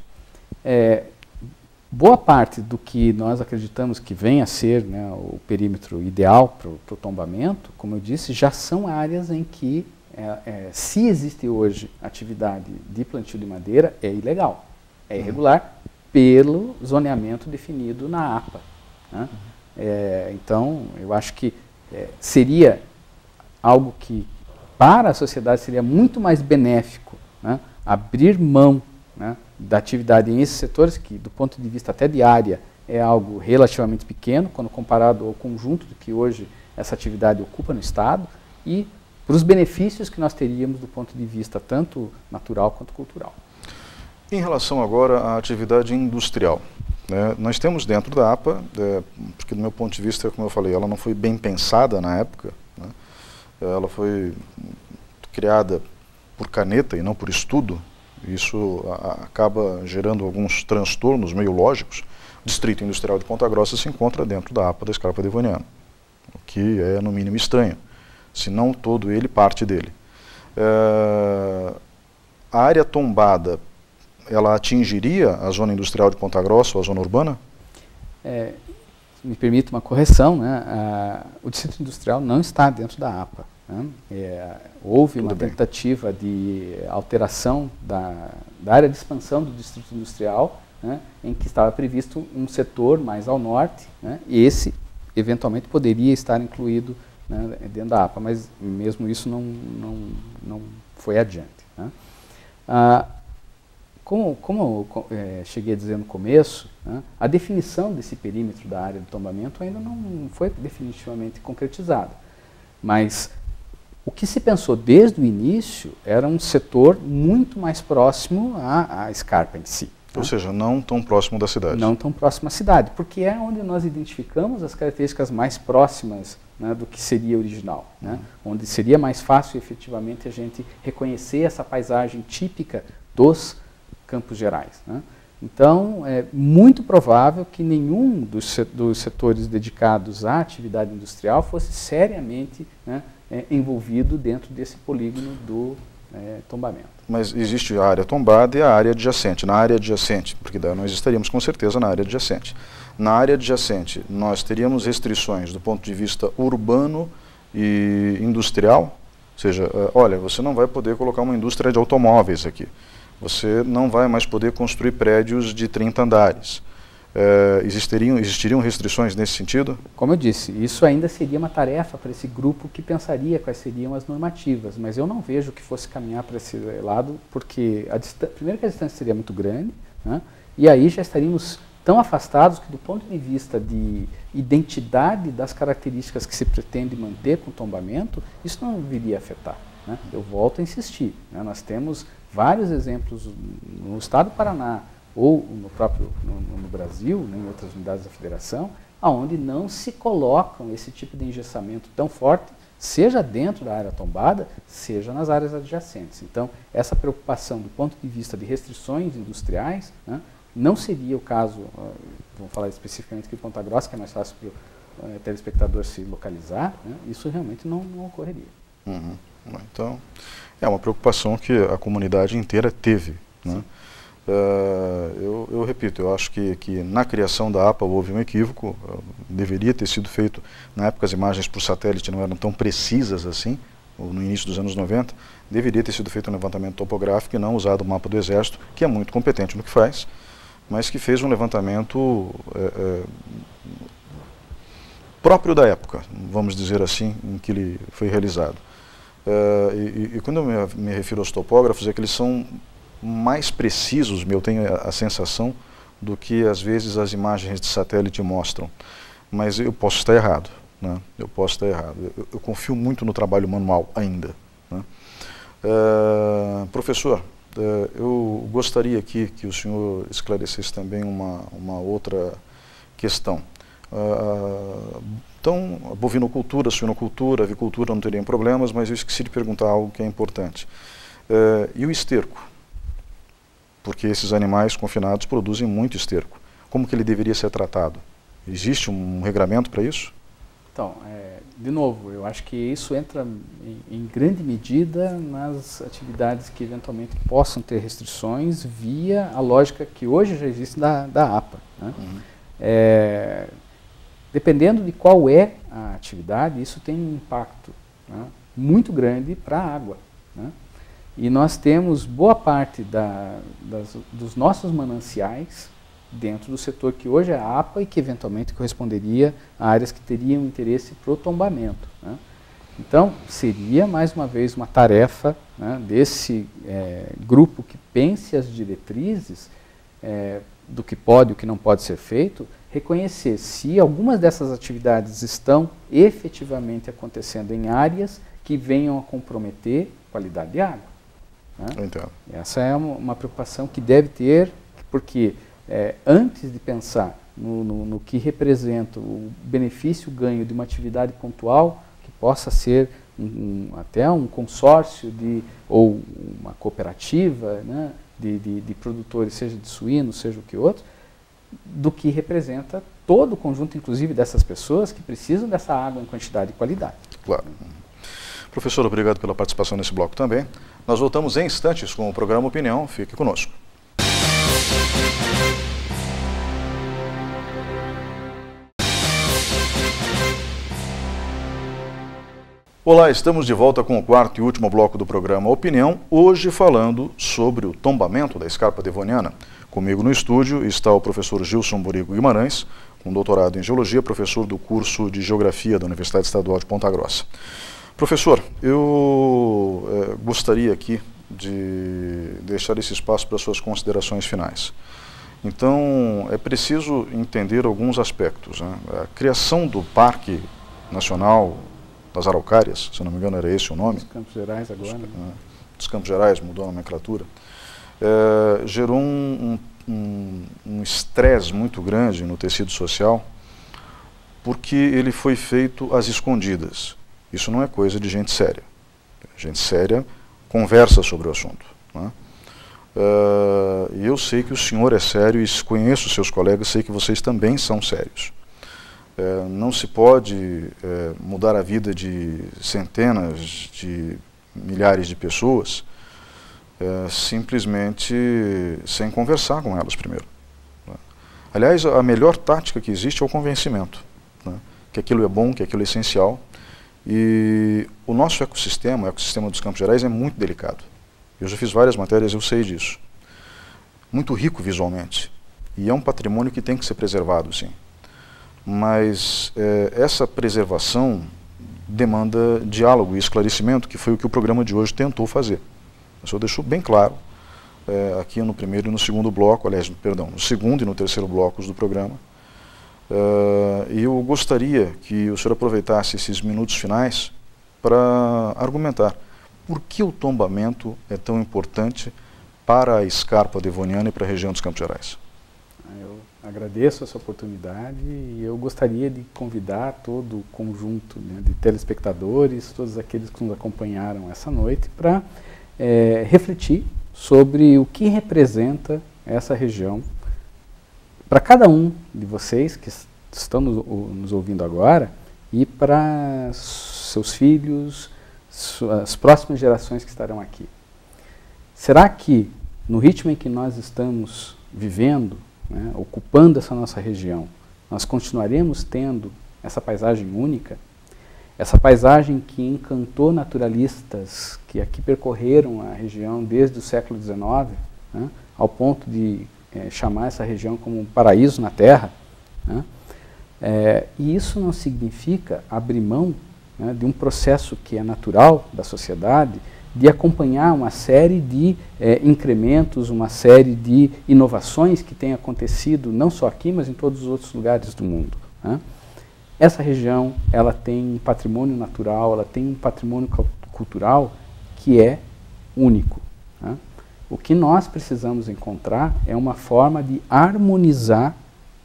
Speaker 2: Boa parte do que nós acreditamos que venha a ser, né, o perímetro ideal para o tombamento, como eu disse, já são áreas em que, se existe hoje atividade de plantio de madeira, é ilegal, é irregular, pelo zoneamento definido na APA, né? Então, eu acho que seria algo que, para a sociedade, seria muito mais benéfico, né, abrir mão, né, da atividade em esses setores, que do ponto de vista até de área é algo relativamente pequeno, quando comparado ao conjunto do que hoje essa atividade ocupa no Estado, e para os benefícios que nós teríamos do ponto de vista tanto natural quanto cultural.
Speaker 1: Em relação agora à atividade industrial, né, nós temos dentro da APA, porque do meu ponto de vista, como eu falei, ela não foi bem pensada na época, né, ela foi criada por caneta e não por estudo. Isso acaba gerando alguns transtornos meio lógicos. O Distrito Industrial de Ponta Grossa se encontra dentro da APA da escarpa devoniana, o que é no mínimo estranho, se não todo ele, parte dele. A área tombada, ela atingiria a zona industrial de Ponta Grossa ou a zona urbana?
Speaker 2: Me permite uma correção, né? O Distrito Industrial não está dentro da APA. Houve uma tentativa de alteração da área de expansão do Distrito Industrial, né, em que estava previsto um setor mais ao norte, né, e esse eventualmente poderia estar incluído, né, dentro da APA, mas mesmo isso não foi adiante, né. Como eu cheguei a dizer no começo, né, a definição desse perímetro da área de tombamento ainda não foi definitivamente concretizada, mas o que se pensou desde o início era um setor muito mais próximo à escarpa em si.
Speaker 1: Ou seja, não tão próximo da cidade.
Speaker 2: Não tão próximo à cidade, porque é onde nós identificamos as características mais próximas, né, do que seria original, né, onde seria mais fácil efetivamente a gente reconhecer essa paisagem típica dos Campos Gerais, né. Então, é muito provável que nenhum dos setores dedicados à atividade industrial fosse seriamente, né, envolvido dentro desse polígono do tombamento.
Speaker 1: Mas existe a área tombada e a área adjacente. Na área adjacente, porque daí nós estaríamos com certeza na área adjacente. Na área adjacente, nós teríamos restrições do ponto de vista urbano e industrial. Ou seja, olha, você não vai poder colocar uma indústria de automóveis aqui. Você não vai mais poder construir prédios de 30 andares. Existiriam restrições nesse sentido?
Speaker 2: Como eu disse, isso ainda seria uma tarefa para esse grupo que pensaria quais seriam as normativas, mas eu não vejo que fosse caminhar para esse lado, porque primeiro que a distância seria muito grande, né, e aí já estaríamos tão afastados que do ponto de vista de identidade das características que se pretende manter com o tombamento, isso não viria a afetar, né. Eu volto a insistir, né, nós temos vários exemplos no estado do Paraná, ou no próprio no Brasil, né, em outras unidades da federação, onde não se colocam esse tipo de engessamento tão forte, seja dentro da área tombada, seja nas áreas adjacentes. Então, essa preocupação do ponto de vista de restrições industriais, né, não seria o caso, vamos falar especificamente aqui de Ponta Grossa, que é mais fácil para o telespectador se localizar, né, isso realmente não ocorreria.
Speaker 1: Uhum. Então, é uma preocupação que a comunidade inteira teve, né? Eu repito, eu acho que na criação da APA houve um equívoco, deveria ter sido feito, na época as imagens por satélite não eram tão precisas assim, no início dos anos 90, deveria ter sido feito um levantamento topográfico e não usado o mapa do Exército, que é muito competente no que faz, mas que fez um levantamento próprio da época, vamos dizer assim, em que ele foi realizado. E quando eu me refiro aos topógrafos, é que eles são mais precisos, eu tenho a sensação, do que às vezes as imagens de satélite mostram. Mas eu posso estar errado, né? Eu posso estar errado. Eu confio muito no trabalho manual ainda, né? Professor, eu gostaria aqui que o senhor esclarecesse também uma outra questão. Então, a bovinocultura, suinocultura, avicultura não teriam problemas, mas eu esqueci de perguntar algo que é importante. E o esterco? Porque esses animais confinados produzem muito esterco. Como que ele deveria ser tratado? Existe um regramento para isso?
Speaker 2: Então, de novo, eu acho que isso entra em grande medida nas atividades que eventualmente possam ter restrições via a lógica que hoje já existe da APA, né? Uhum. Dependendo de qual é a atividade, isso tem um impacto, né, muito grande para a água, né? E nós temos boa parte dos nossos mananciais dentro do setor que hoje é a APA e que eventualmente corresponderia a áreas que teriam interesse para o tombamento, né? Então, seria mais uma vez uma tarefa, né, desse grupo que pense as diretrizes do que pode e o que não pode ser feito, reconhecer se algumas dessas atividades estão efetivamente acontecendo em áreas que venham a comprometer a qualidade de água, né?
Speaker 1: Entendo.
Speaker 2: Essa é uma preocupação que deve ter, porque antes de pensar no que representa o benefício, o ganho de uma atividade pontual, que possa ser até um consórcio ou uma cooperativa, né, de produtores, seja de suínos, seja o que outro, do que representa todo o conjunto, inclusive, dessas pessoas que precisam dessa água em quantidade e qualidade.
Speaker 1: Claro. Professor, obrigado pela participação nesse bloco também. Nós voltamos em instantes com o programa Opinião. Fique conosco. Olá, estamos de volta com o quarto e último bloco do programa Opinião, hoje falando sobre o tombamento da escarpa devoniana. Comigo no estúdio está o professor Gilson Borigo Guimarães, com doutorado em Geologia, professor do curso de Geografia da Universidade Estadual de Ponta Grossa. Professor, eu gostaria aqui de deixar esse espaço para suas considerações finais. Então, é preciso entender alguns aspectos, né? A criação do Parque Nacional das Araucárias, se não me engano era esse o nome.
Speaker 2: Dos Campos Gerais agora.
Speaker 1: Dos Campos Gerais, mudou a nomenclatura. Gerou um estresse muito grande no tecido social, porque ele foi feito às escondidas. Isso não é coisa de gente séria. Gente séria conversa sobre o assunto, né? E eu sei que o senhor é sério e conheço seus colegas, sei que vocês também são sérios. Não se pode mudar a vida de centenas de milhares de pessoas simplesmente sem conversar com elas primeiro, né? Aliás, a melhor tática que existe é o convencimento, né? Que aquilo é bom, que aquilo é essencial. E o nosso ecossistema, o ecossistema dos Campos Gerais é muito delicado. Eu já fiz várias matérias, eu sei disso. Muito rico visualmente. E é um patrimônio que tem que ser preservado, sim. Mas essa preservação demanda diálogo e esclarecimento, que foi o que o programa de hoje tentou fazer. O senhor deixou bem claro, aqui no primeiro e no segundo bloco, aliás, perdão, no segundo e no terceiro blocos do programa. E eu gostaria que o senhor aproveitasse esses minutos finais para argumentar por que o tombamento é tão importante para a Scarpa Devoniana e para a região dos Campos Gerais?
Speaker 2: Eu agradeço essa oportunidade e eu gostaria de convidar todo o conjunto, né, de telespectadores, todos aqueles que nos acompanharam essa noite, para refletir sobre o que representa essa região para cada um de vocês que estão nos ouvindo agora e para seus filhos, as próximas gerações que estarão aqui. Será que, no ritmo em que nós estamos vivendo, né, ocupando essa nossa região, nós continuaremos tendo essa paisagem única, essa paisagem que encantou naturalistas que aqui percorreram a região desde o século XIX, né, ao ponto de chamar essa região como um paraíso na Terra, né? E isso não significa abrir mão, né, de um processo que é natural da sociedade, de acompanhar uma série de incrementos, uma série de inovações que têm acontecido não só aqui, mas em todos os outros lugares do mundo, né? Essa região, ela tem um patrimônio natural, ela tem um patrimônio cultural que é único, né? O que nós precisamos encontrar é uma forma de harmonizar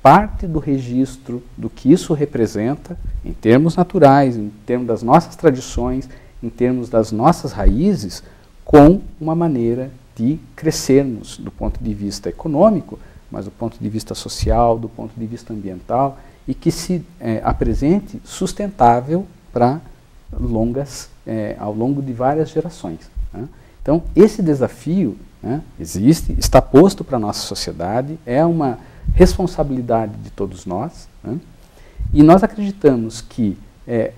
Speaker 2: parte do registro do que isso representa, em termos naturais, em termos das nossas tradições, em termos das nossas raízes, com uma maneira de crescermos do ponto de vista econômico, mas do ponto de vista social, do ponto de vista ambiental, e que se apresente sustentável para ao longo de várias gerações, né? Então, esse desafio, né, existe, está posto para a nossa sociedade, é uma responsabilidade de todos nós, né? E nós acreditamos que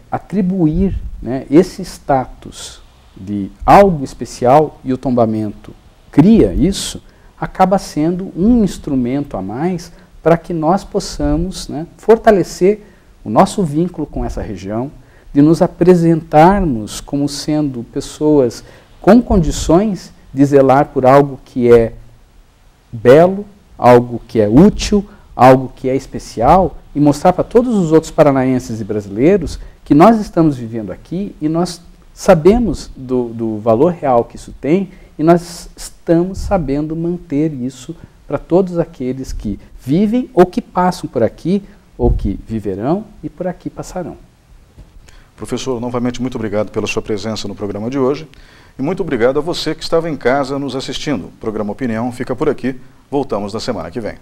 Speaker 2: atribuir, né, esse status de algo especial, e o tombamento cria isso, acaba sendo um instrumento a mais para que nós possamos, né, fortalecer o nosso vínculo com essa região, de nos apresentarmos como sendo pessoas com condições de zelar por algo que é belo, algo que é útil, algo que é especial, e mostrar para todos os outros paranaenses e brasileiros que nós estamos vivendo aqui e nós sabemos do valor real que isso tem e nós estamos sabendo manter isso para todos aqueles que vivem ou que passam por aqui ou que viverão e por aqui passarão.
Speaker 1: Professor, novamente muito obrigado pela sua presença no programa de hoje e muito obrigado a você que estava em casa nos assistindo. O programa Opinião fica por aqui. Voltamos na semana que vem.